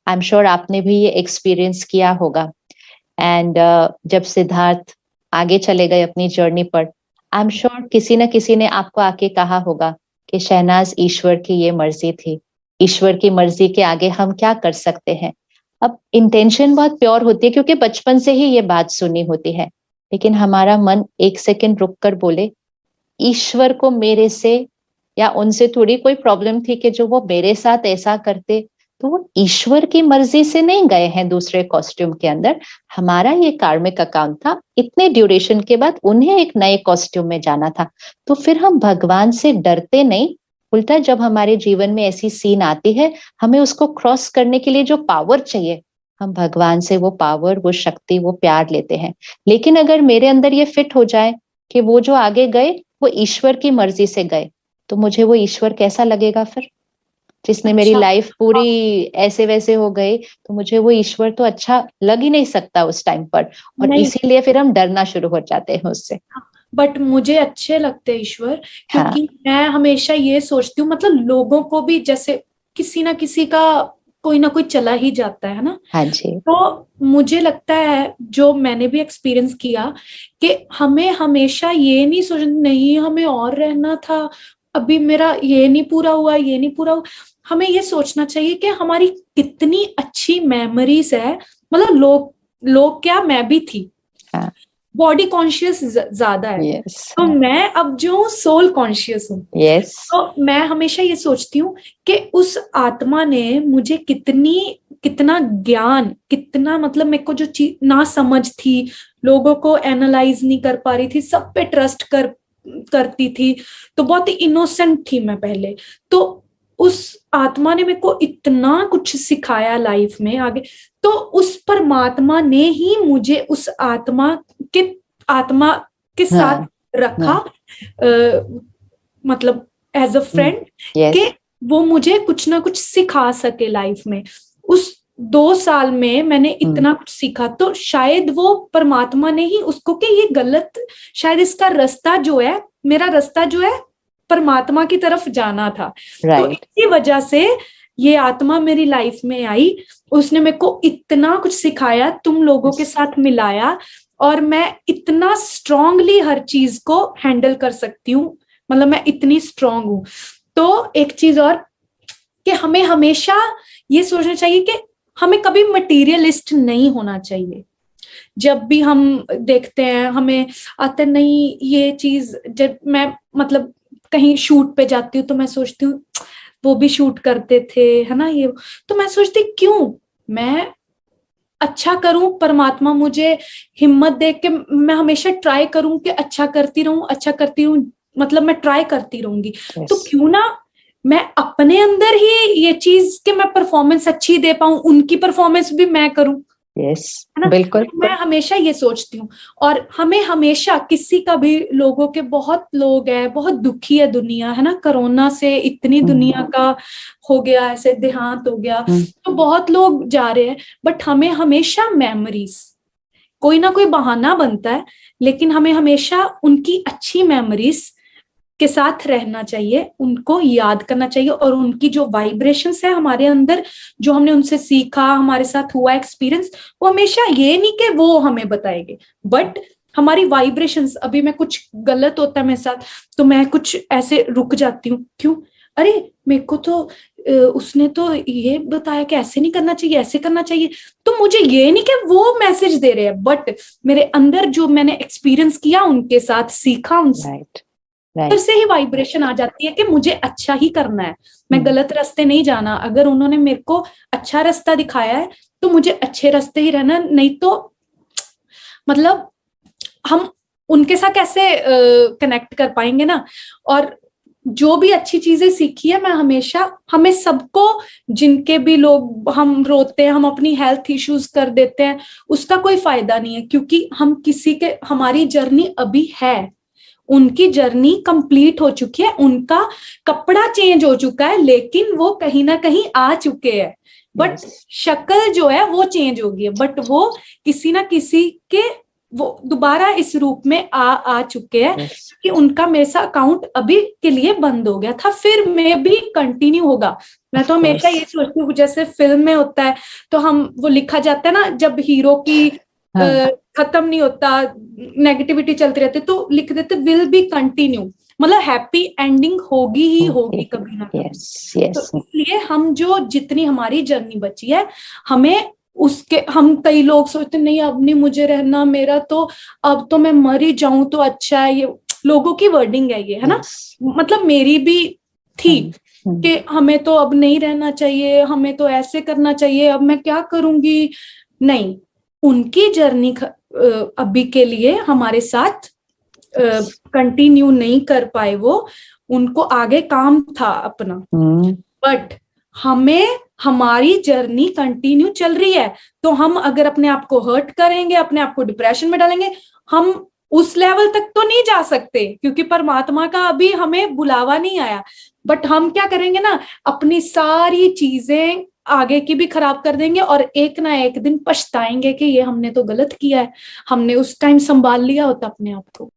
I am sure आपने भी ये एक्सपीरियंस किया होगा। एंड जब सिद्धार्थ आगे चले गए अपनी जर्नी पर, आई एम श्योर किसी न किसी ने आपको आके कहा होगा कि शहनाज, ईश्वर की ये मर्जी थी, ईश्वर की मर्जी के आगे हम क्या कर सकते हैं। अब इंटेंशन बहुत प्योर होती है क्योंकि बचपन से ही ये बात सुनी होती है, लेकिन हमारा मन एक सेकंड रुक कर बोले, ईश्वर को मेरे से या उनसे थोड़ी कोई प्रॉब्लम थी कि जो वो मेरे साथ ऐसा करते, तो वो ईश्वर की मर्जी से नहीं गए हैं दूसरे कॉस्ट्यूम के अंदर। हमारा ये कार्मिक अकाउंट था, इतने ड्यूरेशन के बाद उन्हें एक नए कॉस्ट्यूम में जाना था। तो फिर हम भगवान से डरते नहीं, उल्टा जब हमारे जीवन में ऐसी सीन आती है, हमें उसको क्रॉस करने के लिए जो पावर चाहिए, हम भगवान से वो पावर, वो शक्ति, वो प्यार लेते हैं। लेकिन अगर मेरे अंदर ये फिट हो जाए कि वो जो आगे गए वो ईश्वर की मर्जी से गए, तो मुझे वो ईश्वर कैसा लगेगा फिर? जिसने मेरी अच्छा। लाइफ पूरी ऐसे वैसे हो गई, तो मुझे वो ईश्वर तो अच्छा लग ही नहीं सकता उस टाइम पर। और नहीं, इसीलिए फिर हम डरना शुरू हो जाते हैं उससे। बट मुझे अच्छे लगते हैं ईश्वर, हाँ, क्योंकि मैं हमेशा ये सोचती हूँ, मतलब लोगों को भी जैसे किसी ना किसी का कोई ना कोई चला ही जाता है ना। हाँ जी, तो मुझे लगता है, जो मैंने भी एक्सपीरियंस किया, कि हमें हमेशा ये नहीं सोचना नहीं हमें और रहना था, अभी मेरा ये नहीं पूरा हुआ, ये नहीं पूरा हुआ। हमें ये सोचना चाहिए कि हमारी कितनी अच्छी मेमोरीज है। मतलब लोग लोग क्या, मैं भी थी, हाँ, बॉडी कॉन्शियस ज्यादा है, यस, तो मैं अब जो सोल कॉन्शियस हूँ। यस, तो मैं हमेशा ये सोचती हूँ कि उस आत्मा ने मुझे कितना ज्ञान, कितना, मतलब मेरे को जो चीज ना समझ थी, लोगों को एनालाइज नहीं कर पा रही थी, सब पे ट्रस्ट करती थी, तो बहुत ही इनोसेंट थी मैं पहले। तो उस आत्मा ने मेरे को इतना कुछ सिखाया लाइफ में आगे। तो उस परमात्मा ने ही मुझे उस के आत्मा के साथ हाँ, रखा, हाँ, मतलब एज अ फ्रेंड, यस, कि वो मुझे कुछ ना कुछ सिखा सके लाइफ में। उस 2 साल में मैंने इतना कुछ सीखा, तो शायद वो परमात्मा ने ही उसको, कि ये गलत, शायद इसका रास्ता जो है, मेरा रास्ता जो है परमात्मा की तरफ जाना था। तो राइट, इसी वजह से ये आत्मा मेरी लाइफ में आई, उसने मेरे को इतना कुछ सिखाया, तुम लोगों के साथ मिलाया, और मैं इतना स्ट्रांगली हर चीज को हैंडल कर सकती हूँ। मतलब मैं इतनी स्ट्रांग हूं। तो एक चीज और, कि हमें हमेशा ये सोचना चाहिए कि हमें कभी मटीरियलिस्ट नहीं होना चाहिए। जब भी हम देखते हैं, हमें आता नहीं ये चीज, जब मैं, मतलब कहीं शूट पे जाती हूँ तो मैं सोचती हूँ वो भी शूट करते थे, है ना ये। तो मैं सोचती क्यों मैं अच्छा करूं, परमात्मा मुझे हिम्मत दे के मैं हमेशा ट्राई करूं कि अच्छा करती रहूं, अच्छा करती रहूं, मतलब मैं ट्राई करती रहूंगी। यस, तो क्यों ना मैं अपने अंदर ही ये चीज कि मैं परफॉर्मेंस अच्छी दे पाऊं, उनकी परफॉर्मेंस भी मैं करूं, यस, है ना। बिल्कुल, तो मैं हमेशा ये सोचती हूँ। और हमें हमेशा किसी का भी, लोगों के बहुत लोग हैं, बहुत दुखी है दुनिया, है ना, कोरोना से इतनी दुनिया का हो गया, ऐसे देहांत हो गया, तो बहुत लोग जा रहे हैं। बट हमें हमेशा मेमोरीज, कोई ना कोई बहाना बनता है, लेकिन हमें हमेशा उनकी अच्छी मेमोरीज के साथ रहना चाहिए, उनको याद करना चाहिए, और उनकी जो वाइब्रेशंस है हमारे अंदर, जो हमने उनसे सीखा, हमारे साथ हुआ एक्सपीरियंस, वो हमेशा ये नहीं कि वो हमें बताएंगे, बट हमारी वाइब्रेशंस। अभी मैं कुछ गलत होता है मेरे साथ, तो मैं कुछ ऐसे रुक जाती हूँ, क्यों, अरे मेरे को तो उसने तो ये बताया कि ऐसे नहीं करना चाहिए, ऐसे करना चाहिए। तो मुझे ये नहीं कि वो मैसेज दे रहे हैं, बट मेरे अंदर जो मैंने एक्सपीरियंस किया, उनके साथ सीखा, उनसे राइट, से राइट, ही वाइब्रेशन आ जाती है कि मुझे अच्छा ही करना है, मैं गलत रास्ते नहीं जाना। अगर उन्होंने मेरे को अच्छा रास्ता दिखाया है, तो मुझे अच्छे रास्ते ही रहना, नहीं तो मतलब हम उनके साथ कैसे कनेक्ट कर पाएंगे ना। और जो भी अच्छी चीजें सीखी है, मैं हमेशा, हमें सबको, जिनके भी लोग हम रोते हैं, हम अपनी हेल्थ इश्यूज कर देते हैं, उसका कोई फायदा नहीं है, क्योंकि हम किसी के, हमारी जर्नी अभी है, उनकी जर्नी कंप्लीट हो चुकी है, उनका कपड़ा चेंज हो चुका है, लेकिन वो कहीं ना कहीं आ चुके हैं। बट यस, शक्ल जो है वो चेंज हो गई है, बट वो किसी ना किसी के वो दोबारा इस रूप में आ चुके हैं yes, कि उनका मेरे साथ अकाउंट अभी के लिए बंद हो गया था, फिर में भी कंटिन्यू होगा। मैं of तो हमेशा course. ये सोचती हूँ, जैसे फिल्म में होता है तो हम वो लिखा जाता है ना, जब हीरो की हाँ, खत्म नहीं होता, नेगेटिविटी चलती रहती, तो लिख देते विल बी कंटिन्यू, मतलब हैप्पी एंडिंग होगी ही होगी okay, कभी ना कभी। yes, yes. तो इसलिए हम जो जितनी हमारी जर्नी बची है, हमें उसके, हम कई लोग सोचते नहीं अब नहीं मुझे रहना, मेरा तो अब तो मैं मर ही जाऊं तो अच्छा है, ये लोगों की वर्डिंग है ये, है ना, Yes. मतलब मेरी भी थी हम्म, कि हमें तो अब नहीं रहना चाहिए, हमें तो ऐसे करना चाहिए, अब मैं क्या करूंगी। नहीं, उनकी जर्नी अभी के लिए हमारे साथ कंटिन्यू नहीं कर पाए, वो उनको आगे काम था अपना, बट हमें हमारी जर्नी कंटिन्यू चल रही है। तो हम अगर अपने आप को हर्ट करेंगे, अपने आप को डिप्रेशन में डालेंगे, हम उस लेवल तक तो नहीं जा सकते, क्योंकि परमात्मा का अभी हमें बुलावा नहीं आया। बट हम क्या करेंगे ना, अपनी सारी चीजें आगे की भी खराब कर देंगे, और एक ना एक दिन पछताएंगे कि ये हमने तो गलत किया है, हमने उस टाइम संभाल लिया होता अपने आप को।